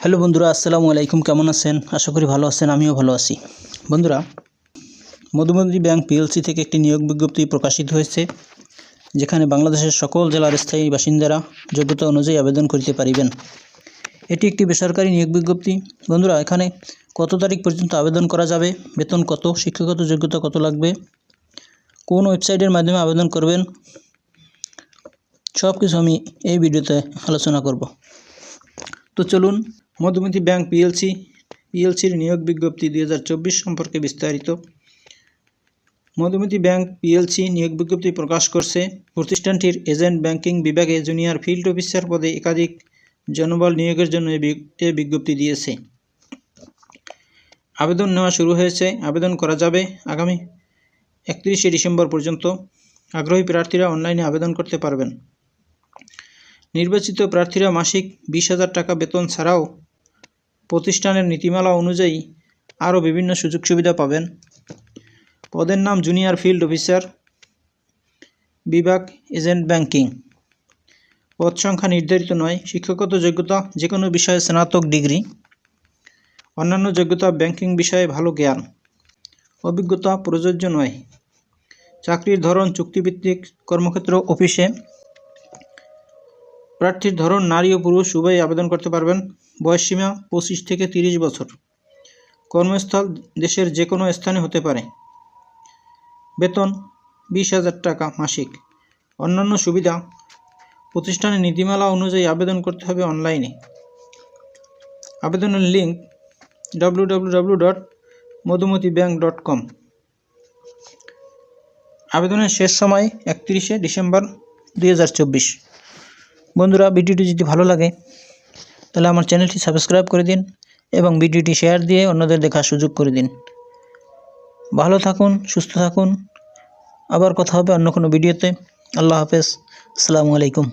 Hello বন্ধুরা, আসসালামু আলাইকুম। কেমন আছেন? আশা করি ভালো আছেন। আমিও ভালো আছি। বন্ধুরা, মধুমতি ব্যাংক পিএলসি থেকে একটি নিয়োগ বিজ্ঞপ্তি প্রকাশিত হয়েছে, যেখানে বাংলাদেশের সকল জেলার স্থায়ী বাসিন্দারা যোগ্যতা অনুযায়ী আবেদন করতে পারিবেন। এটি একটি বেসরকারি নিয়োগ বিজ্ঞপ্তি। বন্ধুরা, এখানে কত তারিখ পর্যন্ত আবেদন করা যাবে, বেতন কত, শিক্ষাগত যোগ্যতা কত লাগবে, কোন ওয়েবসাইটের মাধ্যমে আবেদন করবেন, সব কিছু আমি এই ভিডিওতে আলোচনা করব। তো চলুন, মধুমতি ব্যাংক পিএলসির নিয়োগ বিজ্ঞপ্তি 2024 সম্পর্কে বিস্তারিত। মধুমতি ব্যাংক পিএলসি নিয়োগ বিজ্ঞপ্তি প্রকাশ করছে। প্রতিষ্ঠানটির এজেন্ট ব্যাংকিং বিভাগে জুনিয়র ফিল্ড অফিসার পদে একাধিক জনবল নিয়োগের জন্য এ বিজ্ঞপ্তি দিয়েছে। আবেদন নেওয়া শুরু হয়েছে। আবেদন করা যাবে আগামী 31শে ডিসেম্বর পর্যন্ত। আগ্রহী প্রার্থীরা অনলাইনে আবেদন করতে পারবেন। নির্বাচিত প্রার্থীরা মাসিক 20,000 টাকা বেতন ছাড়াও প্রতিষ্ঠানের নীতিমালা অনুযায়ী আরও বিভিন্ন সুযোগ সুবিধা পাবেন। পদের নাম জুনিয়র ফিল্ড অফিসার, বিভাগ এজেন্ট ব্যাংকিং। পদ সংখ্যা নির্ধারিত নয়। শিক্ষাগত যোগ্যতা যে কোনো বিষয়ে স্নাতক ডিগ্রি। অন্যান্য যোগ্যতা ব্যাংকিং বিষয়ে ভালো জ্ঞান। অভিজ্ঞতা প্রযোজ্য নয়। চাকরির ধরন চুক্তিভিত্তিক কর্মক্ষেত্র অফিসে। প্রার্থীর ধরন নারী ও পুরুষ উভয়ই আবেদন করতে পারবেন। বয়সসীমা 25 থেকে 30 বছর। কর্মস্থল দেশের যে কোনো স্থানে হতে পারে। বেতন 20,000 টাকা মাসিক। অন্যান্য সুবিধা, প্রতিষ্ঠানের নীতিমালা অনুযায়ী আবেদন করতে হবে অনলাইনে। আবেদনের লিঙ্ক www.madhumatibank.com। আবেদনের শেষ সময় 31শে ডিসেম্বর 2024। বন্ধুরা, ভিডিওটি যদি ভালো লাগে তাহলে আমার চ্যানেলটি সাবস্ক্রাইব করে দিন এবং ভিডিওটি শেয়ার দিয়ে অন্যদের দেখার সুযোগ করে দিন। ভালো থাকুন, সুস্থ থাকুন। আবার কথা হবে অন্য কোনো ভিডিওতে। আল্লাহ হাফেজ। আসসালামু আলাইকুম।